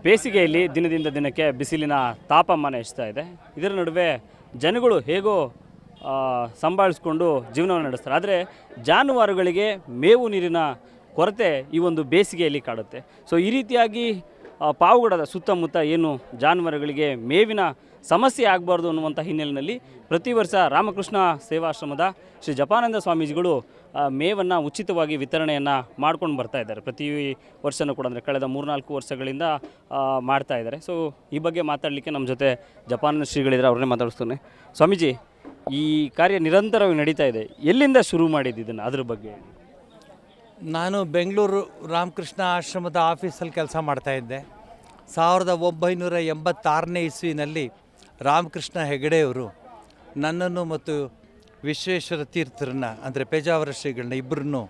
ಬೇಸಿಗೆಯಲ್ಲಿ ದಿನದಿಂದ ದಿನಕ್ಕೆ ಬಿಸಿಲಿನ ತಾಪಮಾನ ಹೆಚ್ಚುತ್ತಾ ಇದೆ. ಇದರ ನಡುವೆ ಜನಗಳು ಹೇಗೋ ಸಂಭಾಳಿಸ್ಕೊಂಡು ಜೀವನವನ್ನು ನಡೆಸ್ತಾರೆ. ಆದರೆ ಜಾನುವಾರುಗಳಿಗೆ ಮೇವು ನೀರಿನ ಕೊರತೆ ಈ ಒಂದು ಬೇಸಿಗೆಯಲ್ಲಿ ಕಾಡುತ್ತೆ. ಸೊ ಈ ರೀತಿಯಾಗಿ ಪಾವಗಡದ ಸುತ್ತಮುತ್ತ ಏನು ಜಾನುವಾರುಗಳಿಗೆ ಮೇವಿನ ಸಮಸ್ಯೆ ಆಗಬಾರ್ದು ಅನ್ನುವಂಥ ಹಿನ್ನೆಲೆಯಲ್ಲಿ ಪ್ರತಿ ವರ್ಷ ರಾಮಕೃಷ್ಣ ಸೇವಾಶ್ರಮದ ಶ್ರೀ ಜಪಾನಂದ ಸ್ವಾಮೀಜಿಗಳು ಮೇವನ್ನು ಉಚಿತವಾಗಿ ವಿತರಣೆಯನ್ನು ಮಾಡ್ಕೊಂಡು ಬರ್ತಾ ಇದ್ದಾರೆ. ಪ್ರತಿ ವರ್ಷವೂ ಕೂಡ ಅಂದರೆ ಕಳೆದ 3-4 ವರ್ಷಗಳಿಂದ ಮಾಡ್ತಾ ಇದ್ದಾರೆ. ಸೊ ಈ ಬಗ್ಗೆ ಮಾತಾಡಲಿಕ್ಕೆ ನಮ್ಮ ಜೊತೆ ಜಪಾನಂದ ಶ್ರೀಗಳಿದ್ದಾರೆ, ಅವ್ರನ್ನೇ ಮಾತಾಡಿಸ್ತಾನೆ. ಸ್ವಾಮೀಜಿ, ಈ ಕಾರ್ಯ ನಿರಂತರವಾಗಿ ನಡೀತಾ ಇದೆ, ಎಲ್ಲಿಂದ ಶುರು ಮಾಡಿದ್ದು ಇದನ್ನು, ಅದ್ರ ಬಗ್ಗೆ? ನಾನು ಬೆಂಗಳೂರು ರಾಮಕೃಷ್ಣ ಆಶ್ರಮದ ಆಫೀಸಲ್ಲಿ ಕೆಲಸ ಮಾಡ್ತಾಯಿದ್ದೆ. 1986ನೇ ಇಸ್ವಿನಲ್ಲಿ ರಾಮಕೃಷ್ಣ ಹೆಗಡೆಯವರು ನನ್ನನ್ನು ಮತ್ತು ವಿಶ್ವೇಶ್ವರ ತೀರ್ಥರನ್ನ ಅಂದರೆ ಪೇಜಾವರ ಶ್ರೀಗಳನ್ನ ಇಬ್ಬರನ್ನು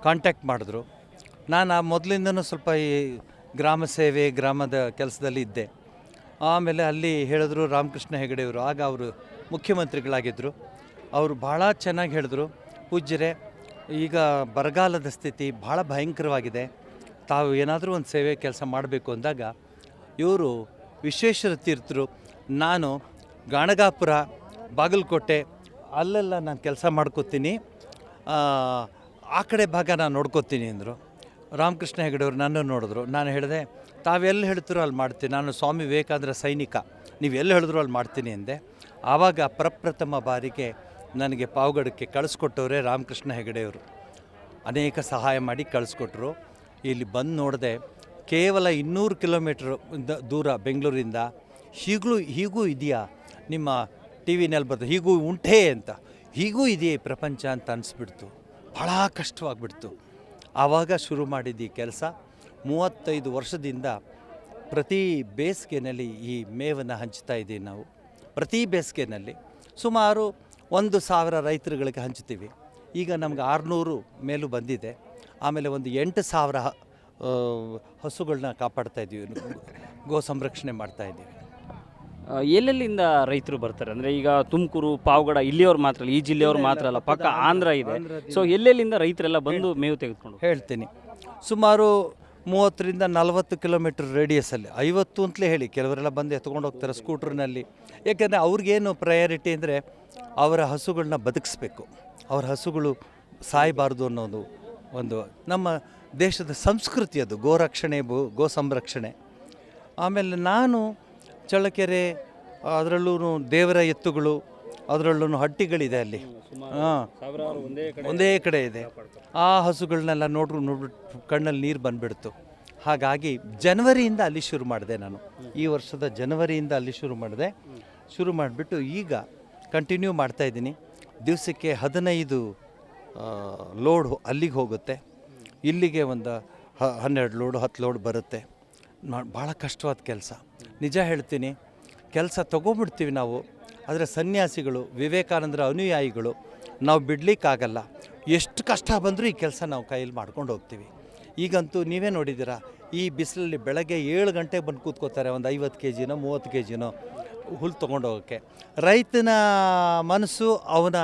ಕಾಂಟ್ಯಾಕ್ಟ್ ಮಾಡಿದ್ರು. ನಾನು ಮೊದಲಿಂದನೂ ಸ್ವಲ್ಪ ಈ ಗ್ರಾಮ ಸೇವೆ, ಗ್ರಾಮದ ಕೆಲಸದಲ್ಲಿ ಇದ್ದೆ. ಆಮೇಲೆ ಅಲ್ಲಿ ಹೇಳಿದ್ರು ರಾಮಕೃಷ್ಣ ಹೆಗಡೆಯವರು, ಆಗ ಅವರು ಮುಖ್ಯಮಂತ್ರಿಗಳಾಗಿದ್ದರು. ಅವರು ಭಾಳ ಚೆನ್ನಾಗಿ ಹೇಳಿದ್ರು, ಪೂಜ್ಯರೇ, ಈಗ ಬರಗಾಲದ ಸ್ಥಿತಿ ಭಾಳ ಭಯಂಕರವಾಗಿದೆ, ತಾವು ಏನಾದರೂ ಒಂದು ಸೇವೆ ಕೆಲಸ ಮಾಡಬೇಕು ಅಂದಾಗ ಇವರು ವಿಶ್ವೇಶ್ವರ ತೀರ್ಥರು, ನಾನು ಗಾಣಗಾಪುರ, ಬಾಗಲಕೋಟೆ ಅಲ್ಲೆಲ್ಲ ನಾನು ಕೆಲಸ ಮಾಡ್ಕೋತೀನಿ, ಆ ಕಡೆ ಭಾಗ ನಾನು ನೋಡ್ಕೋತೀನಿ ಅಂದರು. ರಾಮಕೃಷ್ಣ ಹೆಗಡೆಯವರು ನನ್ನನ್ನು ನೋಡಿದ್ರು. ನಾನು ಹೇಳಿದೆ, ತಾವೆಲ್ಲಿ ಹೇಳ್ತಿರೋ ಅಲ್ಲಿ ಮಾಡ್ತೀನಿ, ನಾನು ಸ್ವಾಮಿ ವಿವೇಕಾನಂದರ ಸೈನಿಕ, ನೀವು ಎಲ್ಲಿ ಹೇಳಿದ್ರು ಅಲ್ಲಿ ಮಾಡ್ತೀನಿ ಅಂದೆ. ಆವಾಗ ಪ್ರಪ್ರಥಮ ಬಾರಿಗೆ ನನಗೆ ಪಾವಗಡಕ್ಕೆ ಕಳಿಸ್ಕೊಟ್ಟವರೇ ರಾಮಕೃಷ್ಣ ಹೆಗಡೆಯವರು. ಅನೇಕ ಸಹಾಯ ಮಾಡಿ ಕಳಿಸ್ಕೊಟ್ರು. ಇಲ್ಲಿ ಬಂದು ನೋಡಿದೆ, ಕೇವಲ 200 ಕಿಲೋಮೀಟ್ರ್ ದೂರ ಬೆಂಗಳೂರಿಂದ. ಹೀಗೂ ಇದೆಯಾ ನಿಮ್ಮ ಟಿ ವಿನಲ್ಲಿ ಬರ್ತದೆ, ಹೀಗೂ ಉಂಟೇ ಅಂತ, ಹೀಗೂ ಇದೆಯೇ ಪ್ರಪಂಚ ಅಂತ ಅನಿಸ್ಬಿಡ್ತು. ಭಾಳ ಕಷ್ಟವಾಗಿಬಿಡ್ತು. ಆವಾಗ ಶುರು ಮಾಡಿದ್ದು ಈ ಕೆಲಸ. 35 ವರ್ಷದಿಂದ ಪ್ರತಿ ಬೇಸಿಗೆಯಲ್ಲಿ ಈ ಮೇವನ್ನು ಹಂಚ್ತಾ ಇದ್ದೀವಿ ನಾವು. ಪ್ರತಿ ಬೇಸಿಗೆಯಲ್ಲಿ ಸುಮಾರು 1,000 ರೈತರುಗಳಿಗೆ ಹಂಚ್ತೀವಿ. ಈಗ ನಮ್ಗೆ 600 ಮೇಲೂ ಬಂದಿದೆ. ಆಮೇಲೆ ಒಂದು 8,000 ಹಸುಗಳನ್ನ ಕಾಪಾಡ್ತಾ ಇದ್ದೀವಿ, ಗೋ ಸಂರಕ್ಷಣೆ ಮಾಡ್ತಾಯಿದ್ದೀವಿ. ಎಲ್ಲೆಲ್ಲಿಂದ ರೈತರು ಬರ್ತಾರೆ? ಅಂದರೆ ಈಗ ತುಮಕೂರು, ಪಾವಗಡ ಇಲ್ಲಿಯವ್ರು ಮಾತ್ರ ಅಲ್ಲ, ಈ ಜಿಲ್ಲೆಯವ್ರು ಮಾತ್ರ ಅಲ್ಲ, ಪಕ್ಕ ಆಂಧ್ರ ಇದೆ. ಸೊ ಎಲ್ಲೆಲ್ಲಿಂದ ರೈತರೆಲ್ಲ ಬಂದು ಮೇವು ತೆಗೆದುಕೊಂಡು? ಹೇಳ್ತೀನಿ, ಸುಮಾರು 30ರಿಂದ 40 ಕಿಲೋಮೀಟ್ರ್ ರೇಡಿಯಸಲ್ಲಿ, 50 ಅಂತಲೇ ಹೇಳಿ, ಕೆಲವರೆಲ್ಲ ಬಂದು ಎತ್ಕೊಂಡು ಹೋಗ್ತಾರೆ ಸ್ಕೂಟ್ರ್ನಲ್ಲಿ. ಏಕೆಂದರೆ ಅವ್ರಿಗೇನು ಪ್ರಯಾರಿಟಿ ಅಂದರೆ ಅವರ ಹಸುಗಳನ್ನ ಬದುಕಿಸ್ಬೇಕು, ಅವರ ಹಸುಗಳು ಸಾಯಬಾರ್ದು ಅನ್ನೋದು ಒಂದು ನಮ್ಮ ದೇಶದ ಸಂಸ್ಕೃತಿ, ಅದು ಗೋರಕ್ಷಣೆ, ಗೋ ಸಂರಕ್ಷಣೆ. ಆಮೇಲೆ ನಾನು ಚಳ್ಳಕೆರೆ, ಅದರಲ್ಲೂ ದೇವರ ಎತ್ತುಗಳು, ಅದರಲ್ಲೂ ಹಟ್ಟಿಗಳಿದೆ ಅಲ್ಲಿ, ಒಂದೇ ಕಡೆ ಇದೆ. ಆ ಹಸುಗಳನ್ನೆಲ್ಲ ನೋಡ್ಬಿಟ್ಟು ಕಣ್ಣಲ್ಲಿ ನೀರು ಬಂದುಬಿಡ್ತು. ಹಾಗಾಗಿ ಜನವರಿಯಿಂದ ಅಲ್ಲಿ ಶುರು ಮಾಡಿದೆ ನಾನು. ಈ ವರ್ಷದ ಜನವರಿಯಿಂದ ಅಲ್ಲಿ ಶುರು ಮಾಡಿಬಿಟ್ಟು ಈಗ ಕಂಟಿನ್ಯೂ ಮಾಡ್ತಾಯಿದ್ದೀನಿ. ದಿವಸಕ್ಕೆ 15 ಲೋಡ್ ಅಲ್ಲಿಗೆ ಹೋಗುತ್ತೆ, ಇಲ್ಲಿಗೆ ಒಂದು 12 ಲೋಡು 10 ಲೋಡ್ ಬರುತ್ತೆ. ಭಾಳ ಕಷ್ಟವಾದ ಕೆಲಸ, ನಿಜ ಹೇಳ್ತೀನಿ. ಕೆಲಸ ತೊಗೊಂಬಿಡ್ತೀವಿ ನಾವು, ಆದರೆ ಸನ್ಯಾಸಿಗಳು, ವಿವೇಕಾನಂದರ ಅನುಯಾಯಿಗಳು, ನಾವು ಬಿಡಲಿಕ್ಕಾಗಲ್ಲ. ಎಷ್ಟು ಕಷ್ಟ ಬಂದರೂ ಈ ಕೆಲಸ ನಾವು ಕೈಯಲ್ಲಿ ಮಾಡ್ಕೊಂಡು ಹೋಗ್ತೀವಿ. ಈಗಂತೂ ನೀವೇ ನೋಡಿದ್ದೀರಾ, ಈ ಬಿಸಿಲಲ್ಲಿ ಬೆಳಗ್ಗೆ 7 ಗಂಟೆಗೆ ಬಂದು ಕೂತ್ಕೋತಾರೆ, ಒಂದು 50 kgನೋ 30 kgನೋ ಹುಲ್ಲು ತೊಗೊಂಡು ಹೋಗೋಕ್ಕೆ. ರೈತನ ಮನಸ್ಸು ಅವನ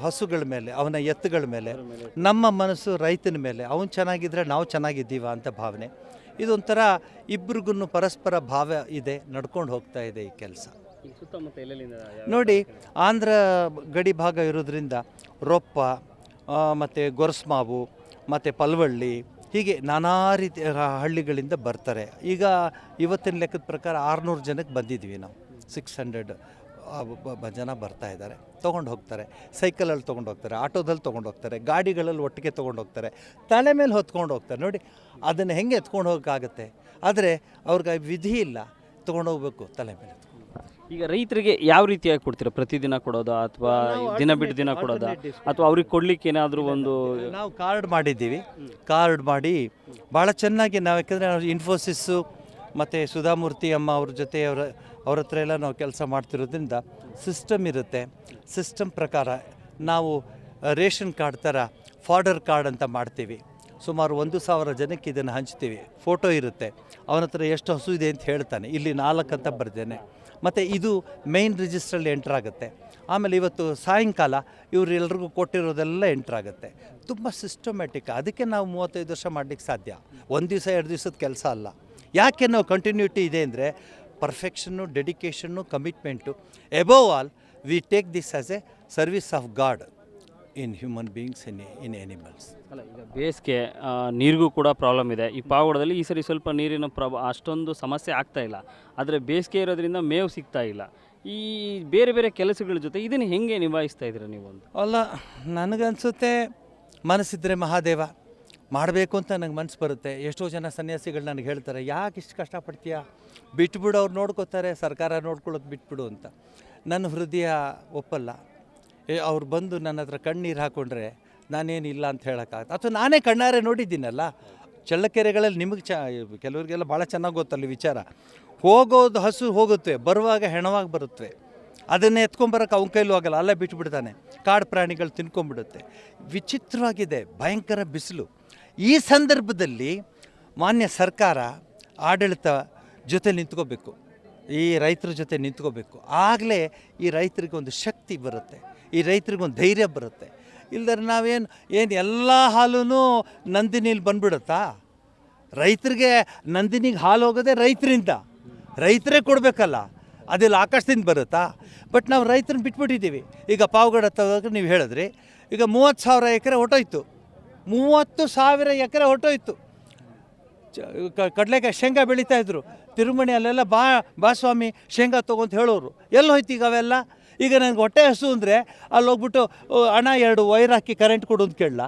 ಹಸುಗಳ ಮೇಲೆ, ಅವನ ಎತ್ತುಗಳ ಮೇಲೆ, ನಮ್ಮ ಮನಸ್ಸು ರೈತನ ಮೇಲೆ. ಅವನು ಚೆನ್ನಾಗಿದ್ದರೆ ನಾವು ಚೆನ್ನಾಗಿದ್ದೀವ ಅಂತ ಭಾವನೆ. ಇದೊಂಥರ ಇಬ್ರಿಗೂ ಪರಸ್ಪರ ಭಾವ ಇದೆ, ನಡ್ಕೊಂಡು ಹೋಗ್ತಾ ಇದೆ ಈ ಕೆಲಸ. ನೋಡಿ, ಆಂಧ್ರ ಗಡಿ ಭಾಗ ಇರೋದ್ರಿಂದ ರೊಪ್ಪ ಮತ್ತು ಗೊರಸ್ಮಾವು ಮತ್ತು ಪಲ್ವಳ್ಳಿ, ಹೀಗೆ ನಾನಾ ರೀತಿ ಹಳ್ಳಿಗಳಿಂದ ಬರ್ತಾರೆ. ಈಗ ಇವತ್ತಿನ ಲೆಕ್ಕದ ಪ್ರಕಾರ 600 ಜನಕ್ಕೆ ಬಂದಿದ್ವಿ ನಾವು. 600 ಜನ ಬರ್ತಾ ಇದ್ದಾರೆ, ತೊಗೊಂಡು ಹೋಗ್ತಾರೆ. ಸೈಕಲಲ್ಲಿ ತೊಗೊಂಡು ಹೋಗ್ತಾರೆ, ಆಟೋದಲ್ಲಿ ತೊಗೊಂಡು ಹೋಗ್ತಾರೆ, ಗಾಡಿಗಳಲ್ಲಿ ಒಟ್ಟಿಗೆ ತೊಗೊಂಡು ಹೋಗ್ತಾರೆ, ತಲೆ ಮೇಲೆ ಹೊತ್ಕೊಂಡು ಹೋಗ್ತಾರೆ. ನೋಡಿ, ಅದನ್ನು ಹೆಂಗೆ ಎತ್ಕೊಂಡು ಹೋಗೋಕ್ಕಾಗತ್ತೆ? ಆದರೆ ಅವ್ರಿಗೆ ವಿಧಿ ಇಲ್ಲ, ತೊಗೊಂಡು ಹೋಗ್ಬೇಕು ತಲೆ ಮೇಲೆ. ಈಗ ರೈತರಿಗೆ ಯಾವ ರೀತಿಯಾಗಿ ಕೊಡ್ತೀರಾ? ಪ್ರತಿದಿನ ಕೊಡೋದಾ, ಅಥವಾ ದಿನ ಬಿಟ್ಟು ದಿನ ಕೊಡೋದಾ, ಅಥವಾ ಅವ್ರಿಗೆ ಕೊಡ್ಲಿಕ್ಕೆ ಏನಾದರೂ ಒಂದು? ನಾವು ಕಾರ್ಡ್ ಮಾಡಿದ್ದೀವಿ. ಕಾರ್ಡ್ ಮಾಡಿ ಭಾಳ ಚೆನ್ನಾಗಿ ನಾವು, ಯಾಕೆಂದರೆ ಇನ್ಫೋಸಿಸ್ಸು ಮತ್ತು ಸುಧಾಮೂರ್ತಿ ಅಮ್ಮ ಅವ್ರ ಜೊತೆ ಅವ್ರ ಹತ್ರ ಎಲ್ಲ ನಾವು ಕೆಲಸ ಮಾಡ್ತಿರೋದ್ರಿಂದ ಸಿಸ್ಟಮ್ ಇರುತ್ತೆ. ಸಿಸ್ಟಮ್ ಪ್ರಕಾರ ನಾವು ರೇಷನ್ ಕಾರ್ಡ್ ಥರ ಫಾರ್ಡರ್ ಕಾರ್ಡ್ ಅಂತ ಮಾಡ್ತೀವಿ. ಸುಮಾರು 1,000 ಜನಕ್ಕೆ ಇದನ್ನು ಹಂಚ್ತೀವಿ. ಫೋಟೋ ಇರುತ್ತೆ, ಅವನ ಹತ್ರ ಎಷ್ಟು ಹಸು ಇದೆ ಅಂತ ಹೇಳ್ತಾನೆ. ಇಲ್ಲಿ 4 ಅಂತ ಬರ್ದೇನೆ. ಮತ್ತು ಇದು ಮೇಯ್ನ್ ರಿಜಿಸ್ಟ್ರಲ್ಲಿ ಎಂಟ್ರಾಗುತ್ತೆ. ಆಮೇಲೆ ಇವತ್ತು ಸಾಯಂಕಾಲ ಇವರೆಲ್ರಿಗೂ ಕೊಟ್ಟಿರೋದೆಲ್ಲ ಎಂಟ್ರಾಗುತ್ತೆ. ತುಂಬ ಸಿಸ್ಟಮ್ಯಾಟಿಕ್. ಅದಕ್ಕೆ ನಾವು 35 ವರ್ಷ ಮಾಡಲಿಕ್ಕೆ ಸಾಧ್ಯ. 1 ದಿವಸ 2 ದಿವಸದ ಕೆಲಸ ಅಲ್ಲ. ಯಾಕೆ ನಾವು ಕಂಟಿನ್ಯೂಟಿ ಇದೆ ಅಂದರೆ perfection, dedication, commitment. Above all we take this as a service of god in human beings, in animals. ಅಲ್ಲ, ಈಗ ಬೇಸಿಗೆ ನೀರಿಗೂ ಕೂಡ ಪ್ರಾಬ್ಲಮ್ ಇದೆ. ಈ ಪಾವಗಡದಲ್ಲಿ ಈ ಸರಿ ಸ್ವಲ್ಪ ನೀರಿನ ಅಷ್ಟೊಂದು ಸಮಸ್ಯೆ ಆಗ್ತಾ ಇಲ್ಲ. ಆದರೆ ಬೇಸಿಗೆ ಇರೋದ್ರಿಂದ ಮೇವು ಸಿಗ್ತಾ ಇಲ್ಲ. ಈ ಬೇರೆ ಬೇರೆ ಕೆಲಸಗಳ ಜೊತೆ ಇದನ್ನು ಹೆಂಗೆ ನಿಭಾಯಿಸ್ತಾ ಇದ್ದೀರಾ ನೀವು? ಒಂದು ಅಲ್ಲ, ನನಗನ್ಸುತ್ತೆ ಮನಸ್ಸಿದ್ರೆ ಮಹಾದೇವ, ಮಾಡಬೇಕು ಅಂತ ನನಗೆ ಮನಸ್ಸು ಬರುತ್ತೆ. ಎಷ್ಟೋ ಜನ ಸನ್ಯಾಸಿಗಳು ನನಗೆ ಹೇಳ್ತಾರೆ, ಯಾಕೆ ಇಷ್ಟು ಕಷ್ಟಪಡ್ತೀಯ, ಬಿಟ್ಬಿಡು, ಅವ್ರು ನೋಡ್ಕೋತಾರೆ, ಸರ್ಕಾರ ನೋಡ್ಕೊಳ್ಳೋದು ಬಿಟ್ಬಿಡು ಅಂತ. ನನ್ನ ಹೃದಯ ಒಪ್ಪಲ್ಲ. ಅವ್ರು ಬಂದು ನನ್ನ ಹತ್ರ ಕಣ್ಣೀರು ಹಾಕ್ಕೊಂಡ್ರೆ ನಾನೇನಿಲ್ಲ ಅಂತ ಹೇಳೋಕ್ಕಾಗತ್ತೆ. ಅಥವಾ ನಾನೇ ಕಣ್ಣಾರೆ ನೋಡಿದ್ದೀನಲ್ಲ, ಚಳ್ಳಕೆರೆಗಳಲ್ಲಿ ನಿಮಗೆ ಕೆಲವರಿಗೆಲ್ಲ ಭಾಳ ಚೆನ್ನಾಗಿ ಗೊತ್ತಲ್ಲ ವಿಚಾರ. ಹೋಗೋದು ಹಸು ಹೋಗುತ್ತೆ, ಬರುವಾಗ ಹೆಣವಾಗಿ ಬರುತ್ತೆ. ಅದನ್ನೇ ಎತ್ಕೊಂಬರೋಕೆ ಅವನ ಕೈಲೂ ಆಗಲ್ಲ, ಅಲ್ಲೇ ಬಿಟ್ಬಿಡ್ತಾನೆ. ಕಾಡು ಪ್ರಾಣಿಗಳು ತಿನ್ಕೊಂಡ್ಬಿಡುತ್ತೆ. ವಿಚಿತ್ರವಾಗಿದೆ, ಭಯಂಕರ ಬಿಸಿಲು. ಈ ಸಂದರ್ಭದಲ್ಲಿ ಮಾನ್ಯ ಸರ್ಕಾರ, ಆಡಳಿತ ಜೊತೆ ನಿಂತ್ಕೋಬೇಕು, ಈ ರೈತರ ಜೊತೆ ನಿಂತ್ಕೋಬೇಕು. ಆಗಲೇ ಈ ರೈತರಿಗೆ ಒಂದು ಶಕ್ತಿ ಬರುತ್ತೆ, ಈ ರೈತರಿಗೊಂದು ಧೈರ್ಯ ಬರುತ್ತೆ. ಇಲ್ದರೆ ನಾವೇನು ಎಲ್ಲ ಹಾಲೂ ನಂದಿನಿಲಿ ಬಂದ್ಬಿಡುತ್ತಾ? ರೈತರಿಗೆ ನಂದಿನಿಗೆ ಹಾಲು ಹೋಗೋದೇ ರೈತರಿಂದ, ರೈತರೇ ಕೊಡಬೇಕಲ್ಲ, ಅದೆಲ್ಲ ಆಕಾಶದಿಂದ ಬರುತ್ತಾ? ಬಟ್ ನಾವು ರೈತರನ್ನ ಬಿಟ್ಬಿಟ್ಟಿದ್ದೀವಿ. ಈಗ ಪಾವಗಡ ತಗೋಕೆ ನೀವು ಹೇಳಿದ್ರಿ, ಈಗ 30,000 ಎಕರೆ ಹೊಟ್ಟೋಯ್ತು. 30,000 ಎಕರೆ ಹೊಟ್ಟೋಯ್ತು. ಕಡಲೆಕಾಯಿ ಶೇಂಗಾ ಬೆಳೀತಾಯಿದ್ರು. ತಿರುಮಣಿ ಅಲ್ಲೆಲ್ಲ ಬಾ ಸ್ವಾಮಿ ಶೇಂಗಾ ತೊಗೊಂತ ಹೇಳೋರು. ಎಲ್ಲಿ ಹೋಯ್ತು ಈಗ ಅವೆಲ್ಲ? ಈಗ ನನಗೆ ಹೊಟ್ಟೆ ಹಸು ಅಂದರೆ ಅಲ್ಲಿ ಹೋಗ್ಬಿಟ್ಟು ಹಣ 2 ವೈರ್ ಹಾಕಿ ಕರೆಂಟ್ ಕೊಡು ಅಂತ ಕೇಳಲ್ಲ.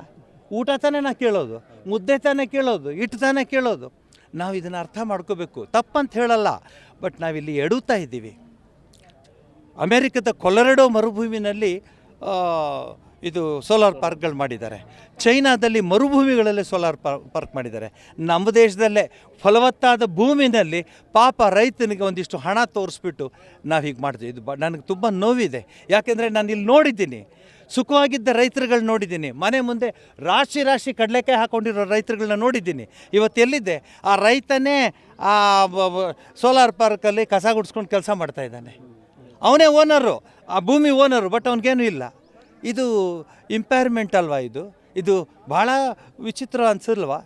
ಊಟ ತಾನೇ ನಾ ಕೇಳೋದು, ಮುದ್ದೆ ತಾನೇ ಕೇಳೋದು, ಹಿಟ್ಟು ತಾನೇ ಕೇಳೋದು. ನಾವು ಇದನ್ನು ಅರ್ಥ ಮಾಡ್ಕೋಬೇಕು. ತಪ್ಪಂತ ಹೇಳಲ್ಲ, ಬಟ್ ನಾವಿಲ್ಲಿ ಎಡುತ್ತಾ ಇದ್ದೀವಿ. ಅಮೇರಿಕದ ಕೊಲರೆಡೋ ಮರುಭೂಮಿನಲ್ಲಿ ಇದು ಸೋಲಾರ್ ಪಾರ್ಕ್ಗಳು ಮಾಡಿದ್ದಾರೆ. ಚೈನಾದಲ್ಲಿ ಮರುಭೂಮಿಗಳಲ್ಲೇ ಸೋಲಾರ್ ಪಾರ್ಕ್ ಮಾಡಿದ್ದಾರೆ. ನಮ್ಮ ದೇಶದಲ್ಲೇ ಫಲವತ್ತಾದ ಭೂಮಿನಲ್ಲಿ ಪಾಪ ರೈತನಿಗೆ ಒಂದಿಷ್ಟು ಹಣ ತೋರಿಸ್ಬಿಟ್ಟು ನಾವು ಹೀಗೆ ಮಾಡ್ತೀವಿ. ಇದು ನನಗೆ ತುಂಬ ನೋವಿದೆ. ಯಾಕೆಂದರೆ ನಾನು ಇಲ್ಲಿ ನೋಡಿದ್ದೀನಿ, ಸುಖವಾಗಿದ್ದ ರೈತರುಗಳು ನೋಡಿದ್ದೀನಿ. ಮನೆ ಮುಂದೆ ರಾಶಿ ರಾಶಿ ಕಡಲೆಕಾಯಿ ಹಾಕ್ಕೊಂಡಿರೋ ರೈತರುಗಳನ್ನ ನೋಡಿದ್ದೀನಿ. ಇವತ್ತು ಎಲ್ಲಿದೆ ಆ ರೈತನೇ? ಆ ಸೋಲಾರ್ ಪಾರ್ಕಲ್ಲಿ ಕಸ ಗುಡಿಸ್ಕೊಂಡು ಕೆಲಸ ಮಾಡ್ತಾಯಿದ್ದಾನೆ. ಅವನೇ ಓನರು, ಆ ಭೂಮಿ ಓನರು, ಬಟ್ ಅವನಿಗೇನು ಇಲ್ಲ. ಇದು ಇಂಪೈರ್ಮೆಂಟ್ ಅಲ್ವಾ? ಇದು ಭಾಳ ವಿಚಿತ್ರ ಅನಿಸಲ್ವಾ?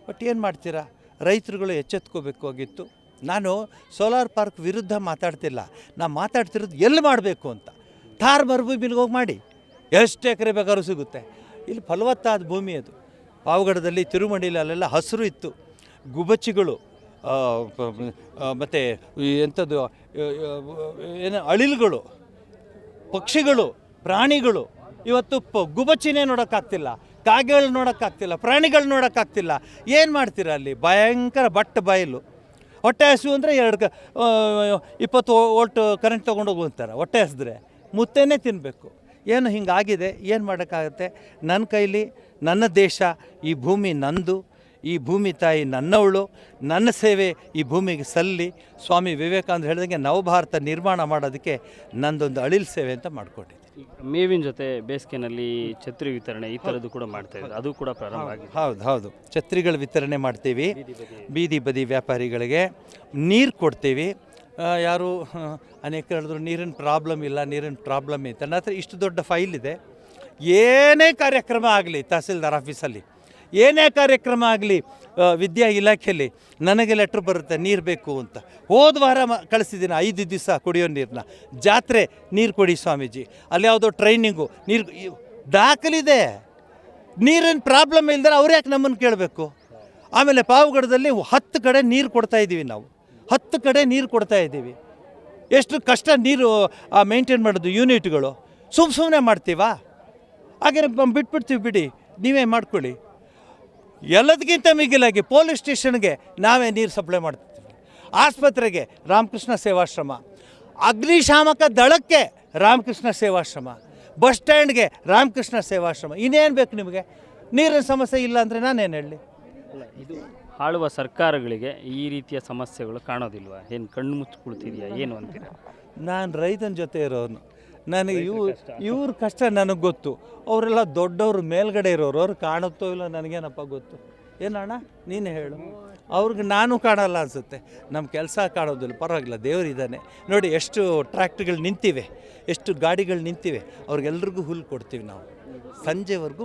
ಬಟ್ ಏನು ಮಾಡ್ತೀರಾ? ರೈತರುಗಳು ಎಚ್ಚೆತ್ಕೋಬೇಕಾಗಿತ್ತು. ನಾನು ಸೋಲಾರ್ ಪಾರ್ಕ್ ವಿರುದ್ಧ ಮಾತಾಡ್ತಿಲ್ಲ, ನಾನು ಮಾತಾಡ್ತಿರೋದು ಎಲ್ಲಿ ಮಾಡಬೇಕು ಅಂತ. ಥಾರ್ ಮರುಭೂಮಿಗೆ ಹೋಗಿ ಮಾಡಿ, ಎಷ್ಟು ಎಕರೆ ಬೇಕಾದ್ರೂ ಸಿಗುತ್ತೆ. ಇಲ್ಲಿ ಫಲವತ್ತಾದ ಭೂಮಿ ಅದು. ಪಾವಗಡದಲ್ಲಿ, ತಿರುಮಣಿಲಿ ಅಲ್ಲೆಲ್ಲ ಹಸಿರು ಇತ್ತು. ಗುಬಚ್ಚಿಗಳು, ಮತ್ತು ಎಂಥದ್ದು ಏನು ಅಳಿಲುಗಳು, ಪಕ್ಷಿಗಳು, ಪ್ರಾಣಿಗಳು. ಇವತ್ತು ಗುಬಚ್ಚಿನೇ ನೋಡೋಕ್ಕಾಗ್ತಿಲ್ಲ, ಕಾಗೆಗಳು ನೋಡೋಕ್ಕಾಗ್ತಿಲ್ಲ, ಪ್ರಾಣಿಗಳು ನೋಡೋಕ್ಕಾಗ್ತಿಲ್ಲ. ಏನು ಮಾಡ್ತೀರಾ ಅಲ್ಲಿ? ಭಯಂಕರ ಬಯಲು. ಹೊಟ್ಟೆ ಹಸು ಅಂದರೆ 20 ವೋಲ್ಟ್ ಕರೆಂಟ್ ತೊಗೊಂಡೋಗು ಅಂತಾರೆ. ಹೊಟ್ಟೆ ಹಸಿದ್ರೆ ಮುತ್ತೇನೆ ತಿನ್ನಬೇಕು. ಏನು ಹಿಂಗಾಗಿದೆ, ಏನು ಮಾಡೋಕ್ಕಾಗತ್ತೆ? ನನ್ನ ಕೈಲಿ, ನನ್ನ ದೇಶ, ಈ ಭೂಮಿ ನಂದು, ಈ ಭೂಮಿ ತಾಯಿ ನನ್ನವಳು, ನನ್ನ ಸೇವೆ ಈ ಭೂಮಿಗೆ ಸಲ್ಲಿ. ಸ್ವಾಮಿ ವಿವೇಕಾನಂದ ಹೇಳಿದಂಗೆ ನವಭಾರತ ನಿರ್ಮಾಣ ಮಾಡೋದಕ್ಕೆ ನಂದೊಂದು ಅಳಿಲ್ ಸೇವೆ ಅಂತ ಮಾಡಿಕೊಂಡಿದ್ದೆ. ಮೇವಿನ ಜೊತೆ ಬೇಸಿಗೆನಲ್ಲಿ ಛತ್ರಿ ವಿತರಣೆ ಈ ಥರದ್ದು ಕೂಡ ಮಾಡ್ತಾ ಇದ್ದಾರೆ, ಅದು ಕೂಡ ಪ್ರಾರಂಭ ಆಗಿದೆ. ಹೌದು, ಛತ್ರಿಗಳ ವಿತರಣೆ ಮಾಡ್ತೀವಿ. ಬೀದಿ ಬದಿ ವ್ಯಾಪಾರಿಗಳಿಗೆ ನೀರು ಕೊಡ್ತೀವಿ. ಯಾರು ಅನೇಕ ಹೇಳಿದ್ರು ನೀರಿನ ಪ್ರಾಬ್ಲಮ್ ಇಲ್ಲ, ನೀರಿನ ಪ್ರಾಬ್ಲಮ್ ಇತ್ತು. ನನ್ನ ಹತ್ರ ಇಷ್ಟು ದೊಡ್ಡ ಫೈಲ್ ಇದೆ. ಏನೇ ಕಾರ್ಯಕ್ರಮ ಆಗಲಿ, ತಹಸೀಲ್ದಾರ್ ಆಫೀಸಲ್ಲಿ ಏನೇ ಕಾರ್ಯಕ್ರಮ ಆಗಲಿ, ವಿದ್ಯಾ ಇಲಾಖೆಯಲ್ಲಿ ನನಗೆ ಲೆಟ್ರ್ ಬರುತ್ತೆ, ನೀರು ಬೇಕು ಅಂತ. ಹೋದ ವಾರ ಕಳಿಸಿದ್ದೀನಿ 5 ದಿವಸ ಕುಡಿಯೋ ನೀರನ್ನ. ಜಾತ್ರೆ, ನೀರು ಕೊಡಿ ಸ್ವಾಮೀಜಿ. ಅಲ್ಲಿ ಯಾವುದೋ ಟ್ರೈನಿಂಗು, ನೀರು ದಾಖಲಿದೆ. ನೀರಿನ ಪ್ರಾಬ್ಲಮ್ ಇಲ್ದರೆ ಅವ್ರು ಯಾಕೆ ನಮ್ಮನ್ನು ಕೇಳಬೇಕು? ಆಮೇಲೆ ಪಾವಗಡದಲ್ಲಿ 10 ಕಡೆ ನೀರು ಕೊಡ್ತಾಯಿದ್ದೀವಿ ನಾವು. 10 ಕಡೆ ನೀರು ಕೊಡ್ತಾಯಿದ್ದೀವಿ. ಎಷ್ಟು ಕಷ್ಟ ನೀರು ಮೇಂಟೈನ್ ಮಾಡೋದು ಯೂನಿಟ್ಗಳು. ಸುಮ್ಮನೆ ಮಾಡ್ತೀವಾ? ಹಾಗೆ ಬಿಟ್ಬಿಡ್ತೀವಿ, ಬಿಡಿ, ನೀವೇ ಮಾಡ್ಕೊಳ್ಳಿ. ಎಲ್ಲದಕ್ಕಿಂತ ಮಿಗಿಲಾಗಿ ಪೊಲೀಸ್ ಸ್ಟೇಷನ್ಗೆ ನಾವೇ ನೀರು ಸಪ್ಲೈ ಮಾಡ್ತೀವಿ. ಆಸ್ಪತ್ರೆಗೆ ರಾಮಕೃಷ್ಣ ಸೇವಾಶ್ರಮ, ಅಗ್ನಿಶಾಮಕ ದಳಕ್ಕೆ ರಾಮಕೃಷ್ಣ ಸೇವಾಶ್ರಮ, ಬಸ್ ಸ್ಟ್ಯಾಂಡ್ಗೆ ರಾಮಕೃಷ್ಣ ಸೇವಾಶ್ರಮ. ಇನ್ನೇನು ಬೇಕು ನಿಮಗೆ? ನೀರಿನ ಸಮಸ್ಯೆ ಇಲ್ಲ ಅಂದರೆ ನಾನೇನು ಹೇಳಲಿ? ಇದು ಆಳುವ ಸರ್ಕಾರಗಳಿಗೆ ಈ ರೀತಿಯ ಸಮಸ್ಯೆಗಳು ಕಾಣೋದಿಲ್ವಾ? ಏನು ಕಣ್ಣು ಮುಚ್ಚಿಕೊಳ್ತಿದೆಯಾ, ಏನು ಅಂತೀರ? ನಾನು ರೈತನ ಜೊತೆ ಇರೋನು. ನನಗೆ ಇವ್ರ ಕಷ್ಟ ನನಗೆ ಗೊತ್ತು. ಅವರೆಲ್ಲ ದೊಡ್ಡವರು, ಮೇಲ್ಗಡೆ ಇರೋರು, ಅವ್ರು ಕಾಣುತ್ತೋ ಇಲ್ಲ ನನಗೇನಪ್ಪ ಗೊತ್ತು. ಏನಣ್ಣ ನೀನು ಹೇಳು? ಅವ್ರಿಗೆ ನಾನು ಕಾಣಲ್ಲ ಅನಿಸುತ್ತೆ. ನಮ್ಮ ಕೆಲಸ ಕಾಣೋದಿಲ್ಲ, ಪರವಾಗಿಲ್ಲ, ದೇವರಿದ್ದಾನೆ. ನೋಡಿ ಎಷ್ಟು ಟ್ರ್ಯಾಕ್ಟ್ರಿಗಳು ನಿಂತಿವೆ, ಎಷ್ಟು ಗಾಡಿಗಳು ನಿಂತಿವೆ. ಅವ್ರಿಗೆಲ್ರಿಗೂ ಹುಲ್ಲು ಕೊಡ್ತೀವಿ ನಾವು. ಸಂಜೆವರೆಗೂ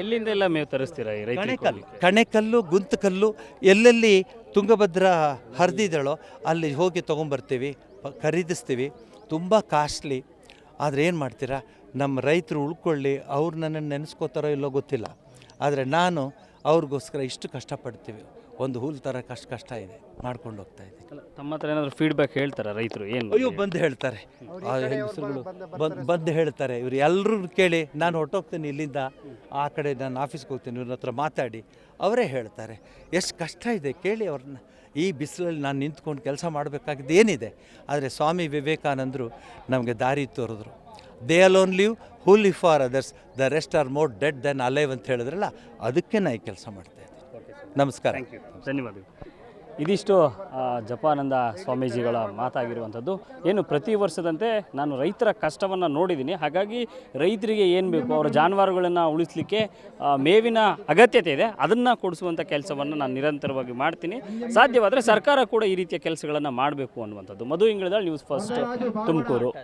ಎಲ್ಲಿಂದ ಎಲ್ಲ ಮೇವು ತರಿಸ್ತೀರಾ ಈ ರೈತರಿಗೆ? ಕಣೆಕಲ್ಲು ಗುಂತಕಲ್ಲು ಎಲ್ಲೆಲ್ಲಿ ತುಂಗಭದ್ರಾ ಹರಿದಿದ್ದಾಳೋ ಅಲ್ಲಿ ಹೋಗಿ ತೊಗೊಂಬರ್ತೀವಿ, ಖರೀದಿಸ್ತೀವಿ. ತುಂಬ ಕಾಸ್ಟ್ಲಿ. ಆದರೆ ಏನು ಮಾಡ್ತೀರಾ, ನಮ್ಮ ರೈತರು ಉಳ್ಕೊಳ್ಳಿ, ಅವ್ರು ನನ್ನನ್ನು ನೆನೆಸ್ಕೋತಾರೋ ಇಲ್ಲೋ ಗೊತ್ತಿಲ್ಲ. ಆದರೆ ನಾನು ಅವ್ರಿಗೋಸ್ಕರ ಇಷ್ಟು ಕಷ್ಟಪಡ್ತೀವಿ. ಒಂದು ಹುಲ್ ಥರ ಕಷ್ಟ ಇದೆ, ಮಾಡ್ಕೊಂಡು ಹೋಗ್ತಾ ಇದ್ದೀನಿ. ತಮ್ಮ ಹತ್ರ ಏನಾದರೂ ಫೀಡ್ಬ್ಯಾಕ್ ಹೇಳ್ತಾರಾ ರೈತರು? ಏನು ಅಯ್ಯೋ ಬಂದು ಹೇಳ್ತಾರೆ, ಆ ಹೆಂಗಸರುಗಳು ಬಂದು ಹೇಳ್ತಾರೆ. ಇವ್ರು ಎಲ್ಲರೂ ಕೇಳಿ ನಾನು ಹೊರಟೋಗ್ತೀನಿ ಇಲ್ಲಿಂದ, ಆ ಕಡೆ ನಾನು ಆಫೀಸ್ಗೆ ಹೋಗ್ತೀನಿ, ಇವ್ರ ಹತ್ರ ಮಾತಾಡಿ ಅವರೇ ಹೇಳ್ತಾರೆ ಎಷ್ಟು ಕಷ್ಟ ಇದೆ. ಕೇಳಿ ಅವ್ರನ್ನ. ಈ ಬಿಸಿಲಲ್ಲಿ ನಾನು ನಿಂತ್ಕೊಂಡು ಕೆಲಸ ಮಾಡಬೇಕಾಗಿದ್ದು ಏನಿದೆ. ಆದರೆ ಸ್ವಾಮಿ ವಿವೇಕಾನಂದರು ನಮಗೆ ದಾರಿ ತೋರಿದ್ರು. They alone live who live for others, the rest are more dead than alive ಅಂತ ಹೇಳಿದ್ರಲ್ಲ, ಅದಕ್ಕೆ ನಾನು ಈ ಕೆಲಸ ಮಾಡ್ತಾಯಿದ್ದೀನಿ. ನಮಸ್ಕಾರ. ಧನ್ಯವಾದಗಳು. ಇದಿಷ್ಟು ಜಪಾನಂದ ಸ್ವಾಮೀಜಿಗಳ ಮಾತಾಗಿರುವಂಥದ್ದು. ಏನು ಪ್ರತಿ ವರ್ಷದಂತೆ ನಾನು ರೈತರ ಕಷ್ಟವನ್ನು ನೋಡಿದ್ದೀನಿ, ಹಾಗಾಗಿ ರೈತರಿಗೆ ಏನು ಬೇಕು, ಅವರ ಜಾನುವಾರುಗಳನ್ನು ಉಳಿಸಲಿಕ್ಕೆ ಮೇವಿನ ಅಗತ್ಯತೆ ಇದೆ, ಅದನ್ನು ಕೊಡಿಸುವಂಥ ಕೆಲಸವನ್ನು ನಾನು ನಿರಂತರವಾಗಿ ಮಾಡ್ತೀನಿ. ಸಾಧ್ಯವಾದರೆ ಸರ್ಕಾರ ಕೂಡ ಈ ರೀತಿಯ ಕೆಲಸಗಳನ್ನು ಮಾಡಬೇಕು ಅನ್ನುವಂಥದ್ದು. ಮಧು ಇಂಗಳದಾಳ್, ನ್ಯೂಸ್ ಫಸ್ಟ್, ತುಮಕೂರು.